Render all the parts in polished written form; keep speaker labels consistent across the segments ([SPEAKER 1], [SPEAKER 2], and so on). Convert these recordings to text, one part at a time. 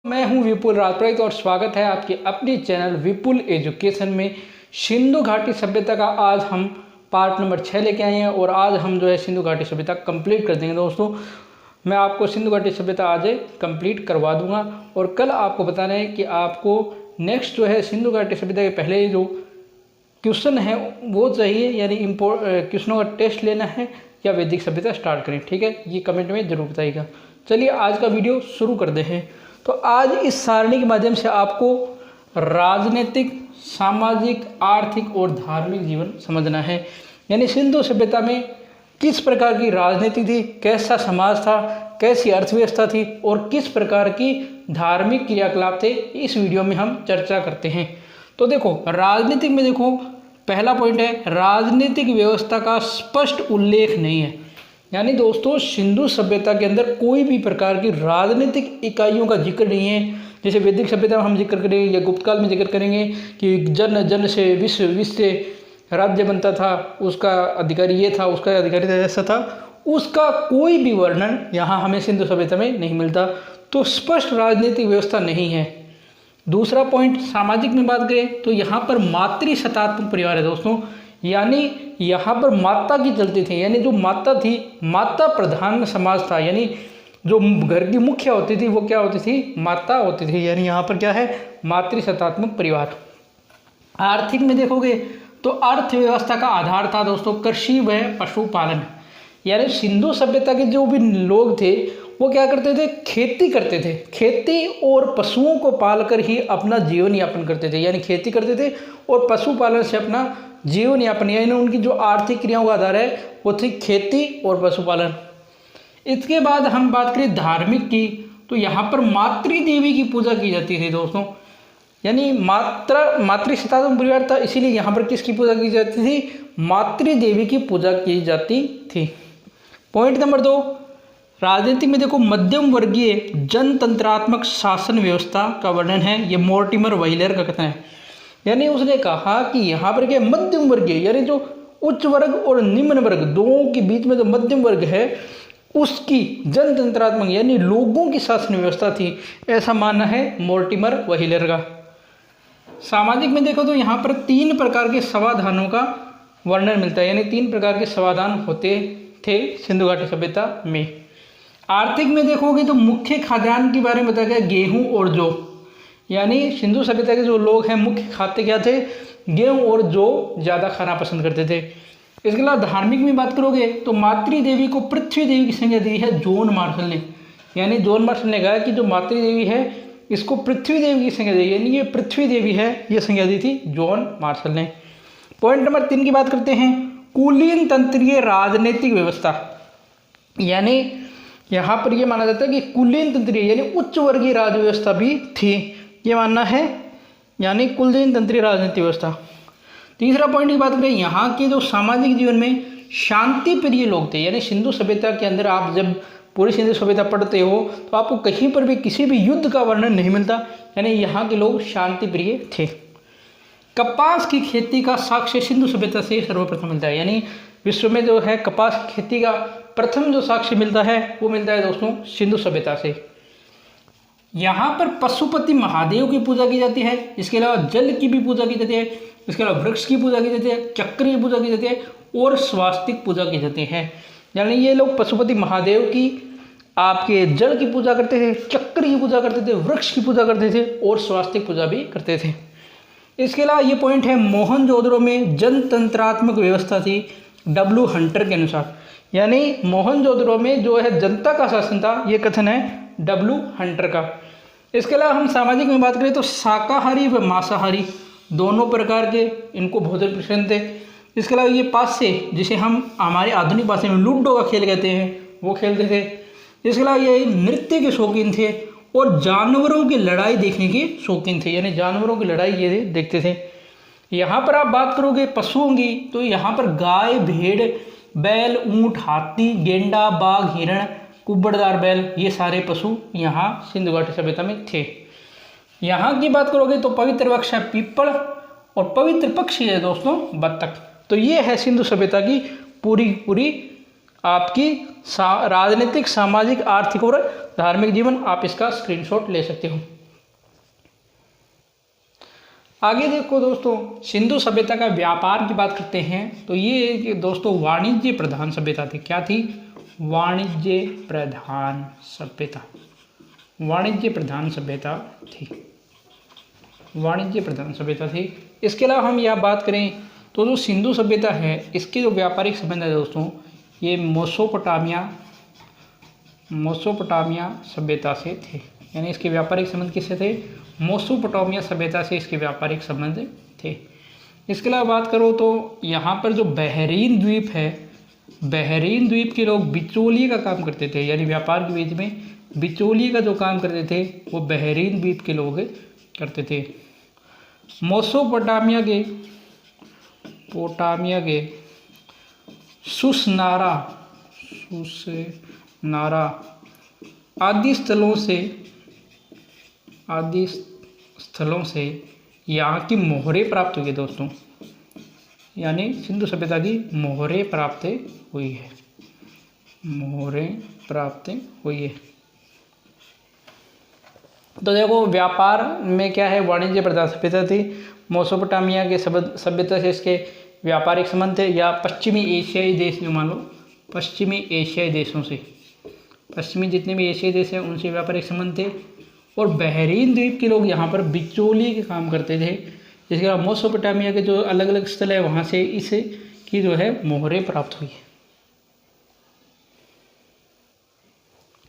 [SPEAKER 1] मैं हूं विपुल राजपुरोहित और स्वागत है आपके अपने चैनल विपुल एजुकेशन में। सिंधु घाटी सभ्यता का आज हम पार्ट नंबर 6 लेके आए हैं और आज हम जो है सिंधु घाटी सभ्यता कंप्लीट कर देंगे। दोस्तों मैं आपको सिंधु घाटी सभ्यता आज कंप्लीट करवा दूंगा और कल आपको बताना है कि आपको नेक्स्ट जो है सिंधु घाटी सभ्यता के पहले जो क्वेश्चन है वो चाहिए, यानी क्वेश्चनों का टेस्ट लेना है या वैदिक सभ्यता स्टार्ट करें। ठीक है, ये कमेंट में जरूर बताइएगा। चलिए आज का वीडियो शुरू करते हैं। तो आज इस सारणी के माध्यम से आपको राजनीतिक, सामाजिक, आर्थिक और धार्मिक जीवन समझना है। यानी सिंधु सभ्यता में किस प्रकार की राजनीति थी, कैसा समाज था, कैसी अर्थव्यवस्था थी और किस प्रकार की धार्मिक क्रियाकलाप थे, इस वीडियो में हम चर्चा करते हैं। तो देखो राजनीतिक में देखो पहला पॉइंट है राजनीतिक व्यवस्था का स्पष्ट उल्लेख नहीं है। यानी दोस्तों सिंधु सभ्यता के अंदर कोई भी प्रकार की राजनीतिक इकाइयों का जिक्र नहीं है। जैसे वैदिक सभ्यता में हम जिक्र करेंगे या गुप्त काल में जिक्र करेंगे कि जन जन से विश्व से राज्य बनता था, उसका अधिकारी ये था, उसका अधिकारी ऐसा था, उसका कोई भी वर्णन यहाँ हमें सिंधु सभ्यता में नहीं मिलता। तो स्पष्ट राजनीतिक व्यवस्था नहीं है। दूसरा पॉइंट सामाजिक में बात करें तो यहाँ पर मातृसत्तात्मक परिवार है दोस्तों, यानी यहाँ पर माता की चलती थी। यानी जो माता थी, माता प्रधान समाज था। यानी जो घर की मुखिया होती थी वो क्या होती थी, माता होती थी। यानी यहाँ पर क्या है, मातृसत्तात्मक परिवार। आर्थिक में देखोगे तो अर्थव्यवस्था का आधार था दोस्तों कृषि व पशुपालन। यानी सिंधु सभ्यता के जो भी लोग थे वो क्या करते थे, खेती करते थे। खेती और पशुओं को पालकर ही अपना जीवन यापन करते थे। यानी खेती करते थे और पशुपालन से अपना जीवन यापन, यानी उनकी जो आर्थिक क्रियाओं का आधार है वो थी खेती और पशुपालन। इसके बाद हम बात करें धार्मिक की तो यहाँ पर मातृ देवी की पूजा की जाती थी दोस्तों। यानी मातृसत्तात्मक परिवार था, इसीलिए यहाँ पर किसकी पूजा की जाती थी, मातृ देवी की पूजा की जाती थी। पॉइंट नंबर 2 राजनीति में देखो मध्यम वर्गीय जनतंत्रात्मक शासन व्यवस्था का वर्णन है। ये मोर्टिमर व्हीलर का कथन है। यानी उसने कहा कि यहाँ पर क्या मध्यम वर्गीय, यानी जो उच्च वर्ग और निम्न वर्ग दोनों के बीच में जो मध्यम वर्ग है उसकी जनतंत्रात्मक यानी लोगों की शासन व्यवस्था थी, ऐसा मानना है मोर्टिमर व्हीलर का। सामाजिक में देखो तो यहाँ पर 3 प्रकार के समाधानों का वर्णन मिलता है। यानी 3 प्रकार के समाधान होते थे सिंधु घाटी सभ्यता में। आर्थिक में देखोगे तो मुख्य खाद्यान्न के बारे में बताया गया गेहूं और जौ। यानी सिंधु सभ्यता के जो लोग हैं मुख्य खाद्य क्या थे, गेहूं और जौ ज़्यादा खाना पसंद करते थे। इसके अलावा धार्मिक में बात करोगे तो मातृ देवी को पृथ्वी देवी की संज्ञा दी है जॉन मार्शल ने। यानी जॉन मार्शल ने कहा कि जो मातृ देवी है इसको पृथ्वी देवी की संज्ञा दी, यानी ये पृथ्वी देवी है, ये संज्ञा दी थी जॉन मार्शल ने। पॉइंट नंबर 3 की बात करते हैं कुलीन तंत्रीय राजनीतिक व्यवस्था। यानी यहाँ पर यह माना जाता है कि कुलीन तंत्रीय यानी उच्च वर्गीय राज व्यवस्था भी थी, ये मानना है। यानी कुलीन तंत्रीय राजनीतिक व्यवस्था। तीसरा पॉइंट की बात करें यहाँ के जो सामाजिक जीवन में शांति प्रिय लोग थे। यानी सिंधु सभ्यता के अंदर आप जब पूरी सिंधु सभ्यता पढ़ते हो तो आपको कहीं पर भी किसी भी युद्ध का वर्णन नहीं मिलता। यानी यहाँ के लोग शांति प्रिय थे। कपास की खेती का साक्ष्य सिंधु सभ्यता से सर्वप्रथम मिलता है। यानी विश्व में जो है कपास खेती का प्रथम जो साक्ष्य मिलता है वो मिलता है दोस्तों सिंधु सभ्यता से। यहाँ पर पशुपति महादेव की पूजा की जाती है। इसके अलावा जल की भी पूजा की जाती है। इसके अलावा वृक्ष की पूजा की जाती है, चक्र की पूजा की जाती है और स्वास्तिक पूजा की जाती है। यानी ये लोग पशुपति महादेव की आपके जल की पूजा करते थे, चक्र की पूजा करते थे, वृक्ष की पूजा करते थे और स्वास्तिक पूजा भी करते थे। इसके अलावा ये पॉइंट है मोहनजोदड़ो में जनतंत्रात्मक व्यवस्था थी डब्ल्यू हंटर के अनुसार। यानी मोहनजोदड़ो में जो है जनता का शासन था, ये कथन है डब्ल्यू हंटर का। इसके अलावा हम सामाजिक में बात करें तो शाकाहारी व मांसाहारी दोनों प्रकार के इनको भोजन पसंद थे। इसके अलावा ये पासे जिसे हम हमारी आधुनिक भाषा में लूडो का खेल कहते हैं वो खेलते थे। इसके अलावा ये नृत्य के शौकीन थे और जानवरों की लड़ाई देखने के शौकीन थे। यानी जानवरों की लड़ाई ये देखते थे। यहाँ पर आप बात करोगे पशुओं की तो यहाँ पर गाय, भेड़, बैल, ऊंट, हाथी, गेंडा, बाघ, हिरण, कुब्बड़दार बैल, ये सारे पशु यहाँ सिंधु घाटी सभ्यता में थे। यहाँ की बात करोगे तो पवित्र वृक्ष है पीपल और पवित्र पक्षी है दोस्तों बत्तख। तो ये है सिंधु सभ्यता की पूरी आपकी राजनीतिक, सामाजिक, आर्थिक और धार्मिक जीवन। आप इसका स्क्रीनशॉट ले सकते हो। आगे देखो दोस्तों, सिंधु सभ्यता का व्यापार की बात करते हैं तो ये कि दोस्तों वाणिज्य प्रधान सभ्यता थी। क्या थी? वाणिज्य प्रधान सभ्यता। वाणिज्य प्रधान सभ्यता थी। वाणिज्य प्रधान सभ्यता थी। इसके अलावा हम यह बात करें तो जो सिंधु सभ्यता है इसके जो व्यापारिक संबंध है दोस्तों, ये मोसोपोटामिया सभ्यता से थे। यानी इसके व्यापारिक संबंध किससे थे? मोसोपोटामिया सभ्यता से इसके व्यापारिक संबंध थे। इसके अलावा बात करो तो यहाँ पर जो बहरीन द्वीप है, बहरीन द्वीप के लोग बिचौलिए का काम करते थे। यानी व्यापार के बीच में बिचौलिए का जो काम करते थे वो बहरीन द्वीप के लोग करते थे। मोसोपोटामिया के सुसनारा आदि स्थलों से यहाँ की मोहरें प्राप्त हुई है दोस्तों। यानी सिंधु सभ्यता की मोहरें प्राप्त हुई है। तो देखो व्यापार में क्या है, वाणिज्य प्रधान सभ्यता थी। मोसोपोटामिया के सभ्यता से इसके व्यापारिक संबंध थे, या पश्चिमी एशियाई देश जो मान लो, पश्चिमी एशियाई देशों से, पश्चिमी जितने भी एशियाई देश हैं उनसे व्यापारिक संबंध थे। और बहरीन द्वीप के लोग यहाँ पर बिचौलिए के काम करते थे। इसके अलावा मोसोपोटामिया के जो अलग अलग स्थल है वहाँ से इसे की जो है मोहरें प्राप्त हुई है।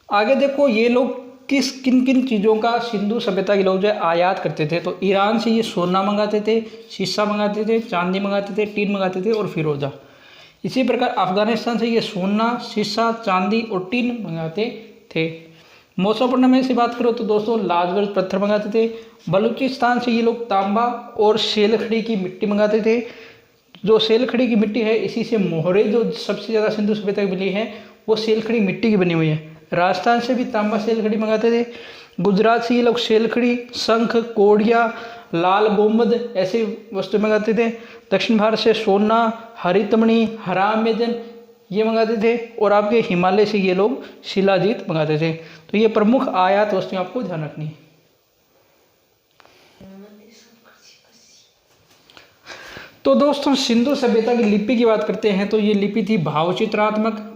[SPEAKER 1] आगे देखो ये लोग किन किन चीज़ों का सिंधु सभ्यता के लोग जो है आयात करते थे। तो ईरान से ये सोना मंगाते थे, शीशा मंगाते थे, चांदी मंगाते थे, टीन मंगाते थे और फिरोजा। इसी प्रकार अफगानिस्तान से ये सोना, शीशा, चांदी और टीन मंगाते थे। मोसोपोटामिया से बात करो तो दोस्तों लाजवंत पत्थर मंगाते थे। बलूचिस्तान से ये लोग तांबा और सेलखड़ी की मिट्टी मंगाते थे। जो सेलखड़ी की मिट्टी है इसी से मोहरें जो सबसे ज़्यादा सिंधु सभ्यता की मिली है वो सेलखड़ी मिट्टी की बनी हुई है। राजस्थान से भी तांबा सेलखड़ी मंगाते थे। गुजरात से ये लोग सेलखड़ी, शंख, कोड़िया, लाल गुम्बद ऐसी वस्तु मंगाते थे। दक्षिण भारत से सोना, हरितमणि, हरामेजन ये मंगाते थे। और आपके हिमालय से ये लोग शिलाजीत मंगाते थे। तो ये प्रमुख आयात वस्तुएं आपको ध्यान रखनी है। तो दोस्तों सिंधु सभ्यता की लिपि की बात करते हैं तो ये लिपि थी भावचित्रात्मक।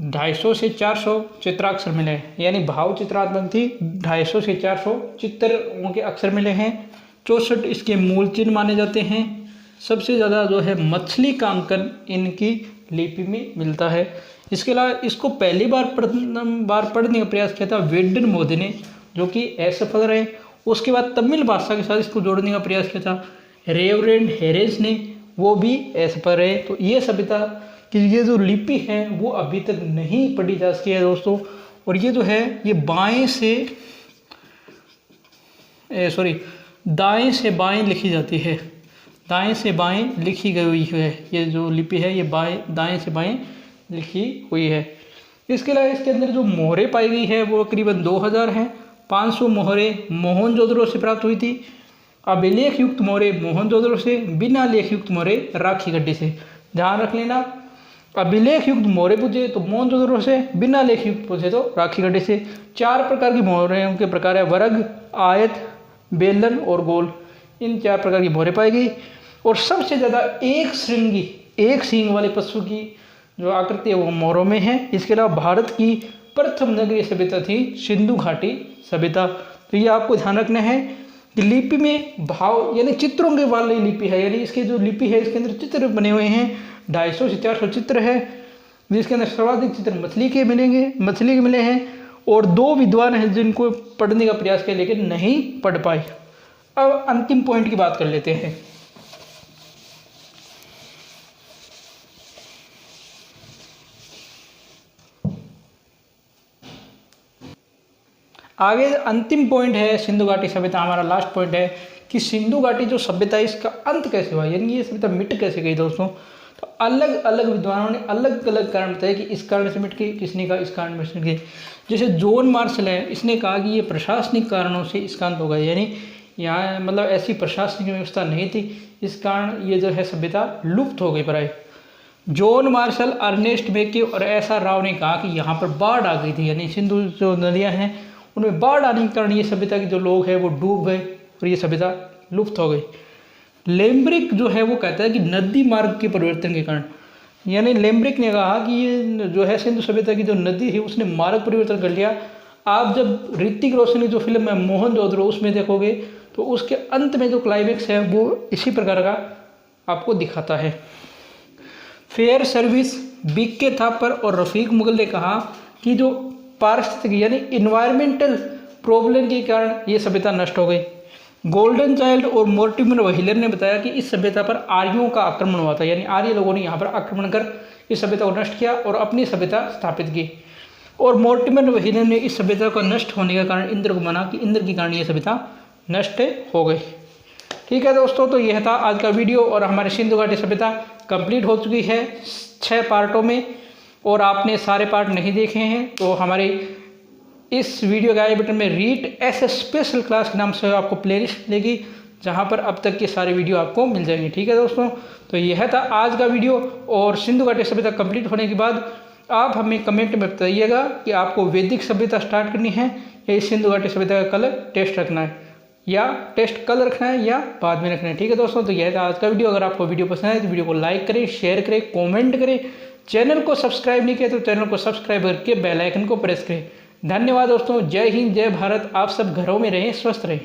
[SPEAKER 1] 250 से 400 चित्राक्षर मिले हैं। यानी भावचित्रात्मक थी। 250 से 400 चित्रों के अक्षर मिले हैं। 64 इसके मूल चिन्ह माने जाते हैं। सबसे ज़्यादा जो है मछली का अंकन इनकी लिपि में मिलता है। इसके अलावा इसको पहली बार पढ़ने का प्रयास किया था वेडन मोदी ने, जो कि असफल रहे। उसके बाद तमिल भाषा के साथ इसको जोड़ने का प्रयास किया था रेवरेंड हेरेस ने, वो भी असफल रहे। तो ये सभ्यता कि ये जो लिपि है वो अभी तक नहीं पढ़ी जा सकी है दोस्तों। और ये जो है ये दाएं से बाएं लिखी जाती है। दाएं से बाएं लिखी गई हुई है। ये जो लिपि है ये दाएं से बाएं लिखी हुई है। इसके अलावा इसके अंदर जो मोहरें पाई गई है वो करीबन 2000 हैं। 500 मोहरें मोहनजोदड़ो से प्राप्त हुई थी। अभिलेख युक्त मोहरें मोहनजोदड़ो से, बिना लेख युक्त मोहरें राखी गड्ढे से। ध्यान रख लेना, अभिलेख युक्त मोहरें पूछे तो मोहनजोदड़ो से, बिना लेख युक्त पूछे तो राखी गड्ढे से। 4 प्रकार की मोहरें उनके प्रकार है वर्ग, आयत, बेलन और गोल। इन 4 प्रकार की मोहरें पाई गई। और सबसे ज़्यादा एक सींग वाले पशु की जो आकृति है वो मोहरों में है। इसके अलावा भारत की प्रथम नगरीय सभ्यता थी सिंधु घाटी सभ्यता। तो ये आपको ध्यान रखना है कि लिपि में भाव यानी चित्रों के वाली लिपि है। यानी इसके जो लिपि है इसके अंदर चित्र बने हुए हैं। 250 से 400 चित्र है, जिसके अंदर सर्वाधिक चित्र मछली के मिले हैं। और 2 विद्वान हैं जिनको पढ़ने का प्रयास किया लेकिन नहीं पढ़ पाए। अब अंतिम पॉइंट की बात कर लेते हैं। आगे अंतिम पॉइंट है सिंधु घाटी सभ्यता। हमारा लास्ट पॉइंट है कि सिंधु घाटी जो सभ्यता है इसका अंत कैसे हुआ, यानी ये सभ्यता मिट कैसे गई दोस्तों। तो अलग अलग विद्वानों ने अलग अलग कारण बताए कि इस कारण से मिट गई, किसने कहा इस कारण से मिट गई। जैसे जॉन मार्शल है, इसने कहा कि ये प्रशासनिक कारणों से इसका अंत हो गया। यानी यहाँ मतलब ऐसी प्रशासनिक व्यवस्था नहीं थी, इस कारण ये जो है सभ्यता लुप्त हो गई प्राय। जॉन मार्शल, अर्नेस्ट मेके और एस.आर. राव ने कहा कि यहाँ पर बाढ़ आ गई थी, यानी सिंधु जो नदियाँ हैं उनमें बाढ़ आने के कारण ये सभ्यता के जो लोग हैं वो डूब गए और ये सभ्यता लुप्त हो गई। लेम्ब्रिक जो है वो कहता है कि नदी मार्ग के परिवर्तन के कारण, यानी लेम्ब्रिक ने कहा कि ये जो है सिंधु सभ्यता की जो नदी है उसने मार्ग परिवर्तन कर लिया। आप जब ऋतिक रोशन की जो फिल्म है मोहनजोदड़ो उसमें देखोगे तो उसके अंत में जो क्लाइमेक्स है वो इसी प्रकार का आपको दिखाता है। फेयर सर्विस, बीके थापर और रफीक मुगल ने कहा कि जो पारिस्थितिक यानी इन्वायरमेंटल प्रॉब्लम के कारण ये सभ्यता नष्ट हो गई। गोल्डन चाइल्ड और मोर्टिमर व्हीलर ने बताया कि इस सभ्यता पर आर्यों का आक्रमण हुआ था, यानी आर्य लोगों ने यहाँ पर आक्रमण कर इस सभ्यता को नष्ट किया और अपनी सभ्यता स्थापित की। और मोर्टिमर व्हीलर ने इस सभ्यता को नष्ट होने का कारण इंद्र को माना कि इंद्र के कारण ये सभ्यता नष्ट हो गई। ठीक है दोस्तों, तो यह था आज का वीडियो और हमारी सिंधु घाटी सभ्यता कंप्लीट हो चुकी है 6 पार्टों में, और आपने सारे पार्ट नहीं देखे हैं तो हमारे इस वीडियो के आई बटन में रीड एस स्पेशल क्लास के नाम से आपको प्लेलिस्ट मिलेगी जहां पर अब तक के सारे वीडियो आपको मिल जाएंगे। ठीक है दोस्तों, तो यह था आज का वीडियो, और सिंधु घाटी सभ्यता कंप्लीट होने के बाद आप हमें कमेंट में बताइएगा कि आपको वैदिक सभ्यता स्टार्ट करनी है या सिंधु घाटी सभ्यता का कल टेस्ट रखना है, या टेस्ट कल रखना है या बाद में रखना है। ठीक है दोस्तों, तो यह था आज का वीडियो। अगर आपको वीडियो पसंद आए तो वीडियो को लाइक करें, शेयर करें, कमेंट करें। चैनल को सब्सक्राइब नहीं किया तो चैनल को सब्सक्राइब करके बेल आइकन को प्रेस करें। धन्यवाद दोस्तों, जय हिंद, जय भारत। आप सब घरों में रहें, स्वस्थ रहें।